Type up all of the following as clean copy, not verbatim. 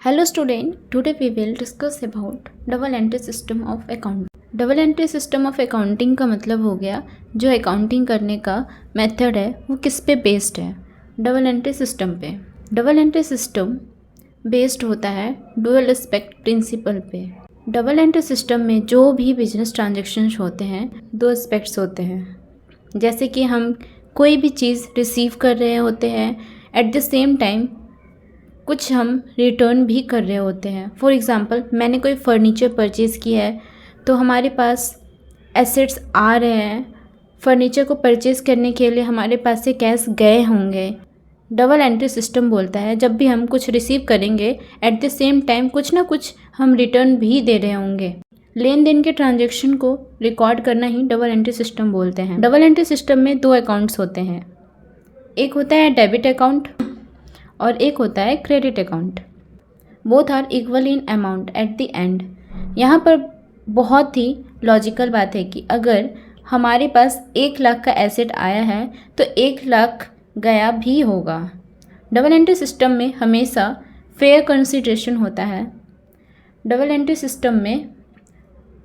Hello student, today we will discuss about double entry system of account. Double entry system of accounting का मतलब हो गया जो accounting करने का मेथड है वो किस पे बेस्ड है, डबल एंट्री सिस्टम पे। डबल एंट्री सिस्टम बेस्ड होता है डुअल एस्पेक्ट प्रिंसिपल पे। डबल एंट्री सिस्टम में जो भी बिजनेस ट्रांजेक्शन्स होते हैं दो एस्पेक्ट्स होते हैं, जैसे कि हम कोई भी चीज़ रिसीव कर रहे होते हैं, एट द सेम टाइम कुछ हम रिटर्न भी कर रहे होते हैं। फॉर एग्ज़ाम्पल मैंने कोई फर्नीचर परचेज़ किया है तो हमारे पास एसेट्स आ रहे हैं, फर्नीचर को परचेज़ करने के लिए हमारे पास से कैश गए होंगे। डबल एंट्री सिस्टम बोलता है जब भी हम कुछ रिसीव करेंगे एट द सेम टाइम कुछ ना कुछ हम रिटर्न भी दे रहे होंगे। लेन देन के ट्रांजेक्शन को रिकॉर्ड करना ही डबल एंट्री सिस्टम बोलते हैं। डबल एंट्री सिस्टम में दो अकाउंट्स होते हैं, एक होता है डेबिट अकाउंट और एक होता है credit account. Both are equal in amount at the end. यहाँ पर बहुत ही लॉजिकल बात है कि अगर हमारे पास 1 लाख का एसेट आया है तो 1 लाख गया भी होगा। डबल एंट्री सिस्टम में हमेशा फेयर कंसिडरेशन होता है। डबल एंट्री सिस्टम में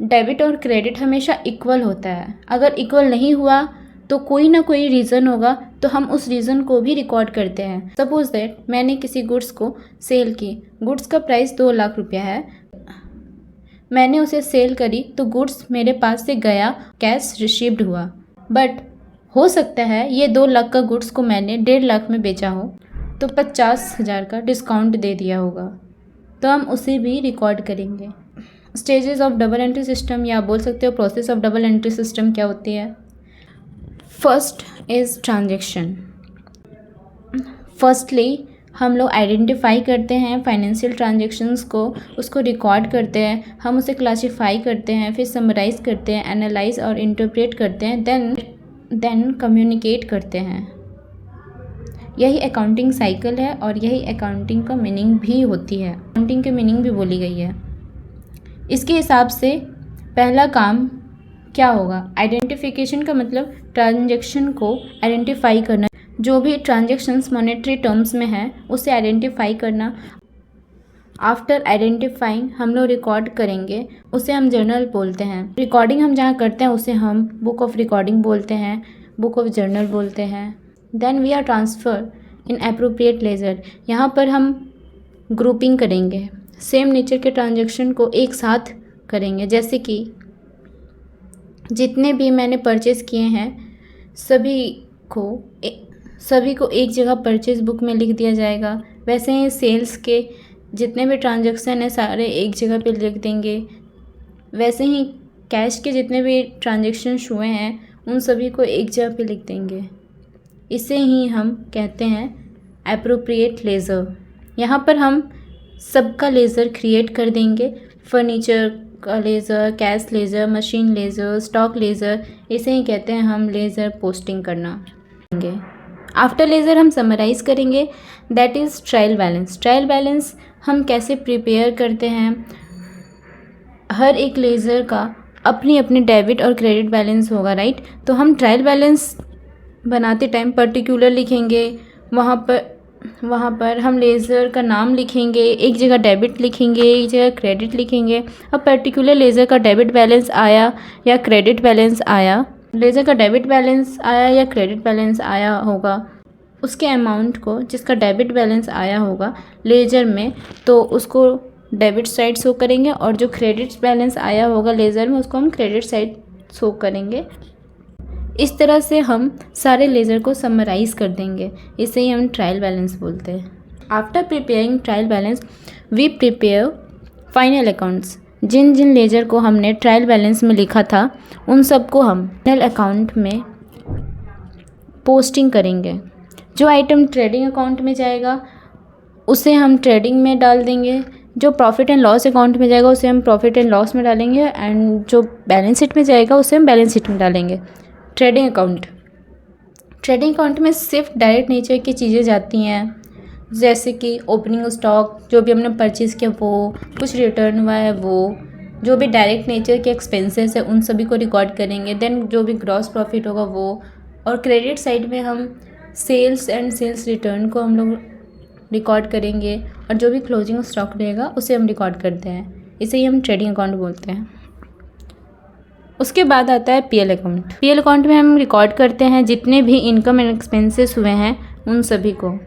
डेबिट और क्रेडिट हमेशा इक्वल होता है। अगर इक्वल नहीं हुआ तो कोई ना कोई रीज़न होगा तो हम उस रीज़न को भी रिकॉर्ड करते हैं। सपोज दैट मैंने किसी गुड्स को सेल की, गुड्स का प्राइस 2 लाख रुपया है, मैंने उसे सेल करी तो गुड्स मेरे पास से गया, कैश रिसीव्ड हुआ। बट हो सकता है ये 2 लाख का गुड्स को मैंने 1.5 लाख में बेचा हो तो 50,000 का डिस्काउंट दे दिया होगा, तो हम उसे भी रिकॉर्ड करेंगे। Stages of double entry system या बोल सकते हो process of double entry system क्या होती है। First is transaction. फर्स्टली हम लोग आइडेंटिफाई करते हैं फाइनेंशियल ट्रांजेक्शन्स को, उसको रिकॉर्ड करते हैं, हम उसे क्लासीफाई करते हैं, फिर समराइज़ करते हैं, एनालाइज और इंटरप्रेट करते हैं, देन कम्युनिकेट करते हैं। यही अकाउंटिंग साइकिल है और यही अकाउंटिंग का मीनिंग भी होती है, अकाउंटिंग की मीनिंग भी बोली गई है। इसके हिसाब से पहला काम क्या होगा, आइडेंटिफिकेशन का मतलब ट्रांजैक्शन को आइडेंटिफाई करना, जो भी ट्रांजैक्शंस मॉनेटरी टर्म्स में है उसे आइडेंटिफाई करना। आफ्टर आइडेंटिफाइंग हम लोग रिकॉर्ड करेंगे, उसे हम जर्नल बोलते हैं। रिकॉर्डिंग हम जहाँ करते हैं उसे हम बुक ऑफ रिकॉर्डिंग बोलते हैं, बुक ऑफ जर्नल बोलते हैं। Then we are transfer in appropriate ledger. यहाँ पर हम ग्रुपिंग करेंगे, सेम नेचर के ट्रांजैक्शन को एक साथ करेंगे, जैसे कि जितने भी मैंने परचेज़ किए हैं सभी को एक जगह परचेज़ बुक में लिख दिया जाएगा। वैसे ही सेल्स के जितने भी ट्रांजैक्शन हैं सारे एक जगह पे लिख देंगे। वैसे ही कैश के जितने भी ट्रांजैक्शन हुए हैं उन सभी को एक जगह पे लिख देंगे। इसे ही हम कहते हैं एप्रोप्रिएट लेज़र। यहाँ पर हम सबका लेज़र क्रिएट कर देंगे, फर्नीचर का laser, cash laser, machine laser, stock laser, इसे ही कहते हैं हम लेज़र पोस्टिंग करना। आफ्टर लेज़र हम समराइज़ करेंगे, that is trial balance. Trial balance हम कैसे प्रिपेयर करते हैं, हर एक लेज़र का अपनी अपनी डेबिट और क्रेडिट बैलेंस होगा, राइट। तो हम ट्रायल बैलेंस बनाते टाइम पर्टिकुलर लिखेंगे, वहाँ पर हम लेज़र का नाम लिखेंगे, एक जगह डेबिट लिखेंगे, एक जगह क्रेडिट लिखेंगे। अब पर्टिकुलर लेज़र का डेबिट बैलेंस आया या क्रेडिट बैलेंस आया, लेज़र का डेबिट बैलेंस आया या क्रेडिट बैलेंस आया होगा, उसके अमाउंट को जिसका डेबिट बैलेंस आया होगा लेज़र में तो उसको डेबिट साइड शो करेंगे, और जो क्रेडिट बैलेंस आया होगा लेज़र में उसको हम क्रेडिट साइड शो करेंगे। इस तरह से हम सारे लेज़र को समराइज़ कर देंगे, इसे ही हम ट्रायल बैलेंस बोलते हैं। After preparing trial balance we prepare final accounts. जिन जिन लेज़र को हमने ट्रायल बैलेंस में लिखा था उन सब को हम फाइनल अकाउंट में पोस्टिंग करेंगे। जो आइटम ट्रेडिंग अकाउंट में जाएगा उसे हम ट्रेडिंग में डाल देंगे, जो प्रॉफिट एंड लॉस अकाउंट में जाएगा उसे हम प्रॉफिट एंड लॉस में डालेंगे, एंड जो बैलेंस शीट में जाएगा उसे हम बैलेंस शीट में डालेंगे। ट्रेडिंग अकाउंट में सिर्फ डायरेक्ट नेचर की चीज़ें जाती हैं, जैसे कि ओपनिंग स्टॉक, जो भी हमने परचेज़ किया वो, कुछ रिटर्न हुआ है वो, जो भी डायरेक्ट नेचर के एक्सपेंसेस है उन सभी को रिकॉर्ड करेंगे। देन जो भी ग्रॉस प्रॉफिट होगा वो, और क्रेडिट साइड में हम सेल्स एंड सेल्स रिटर्न को हम लोग रिकॉर्ड करेंगे और जो भी क्लोजिंग स्टॉक रहेगा उसे हम रिकॉर्ड करते हैं। इसे ही हम ट्रेडिंग अकाउंट बोलते हैं। उसके बाद आता है पीएल अकाउंट। पीएल अकाउंट में हम रिकॉर्ड करते हैं जितने भी इनकम एंड एक्सपेंसेस हुए हैं उन सभी को।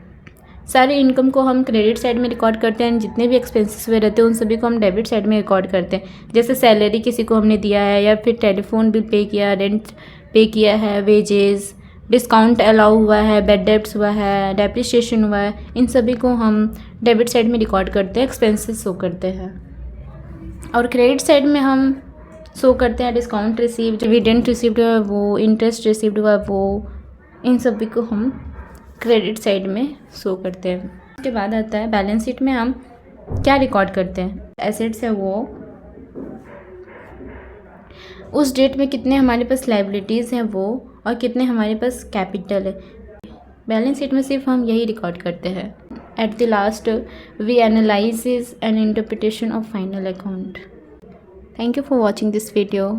सारे इनकम को हम क्रेडिट साइड में रिकॉर्ड करते हैं, जितने भी एक्सपेंसेस हुए रहते हैं उन सभी को हम डेबिट साइड में रिकॉर्ड करते हैं। जैसे सैलरी किसी को हमने दिया है या फिर टेलीफोन बिल पे किया, रेंट पे किया है, वेजेस, डिस्काउंट अलाउ हुआ है, बैड डेब्ट्स हुआ है, डेप्रिसिएशन हुआ है, इन सभी को हम डेबिट साइड में रिकॉर्ड करते हैं, एक्सपेंसेस शो करते हैं। और क्रेडिट साइड में हम शो करते हैं डिस्काउंट रिसीव्ड, डिविडेंड रिसीव्ड हुआ वो, इंटरेस्ट रिसीव्ड हुआ वो, इन सभी को हम क्रेडिट साइड में शो करते हैं। उसके बाद आता है बैलेंस शीट में हम क्या रिकॉर्ड करते हैं। एसेट्स है वो, उस डेट में कितने हमारे पास लायबिलिटीज़ हैं वो, और कितने हमारे पास कैपिटल है। बैलेंस शीट में सिर्फ हम यही रिकॉर्ड करते हैं। At the last we analyse an interpretation of final account. Thank you for watching this video.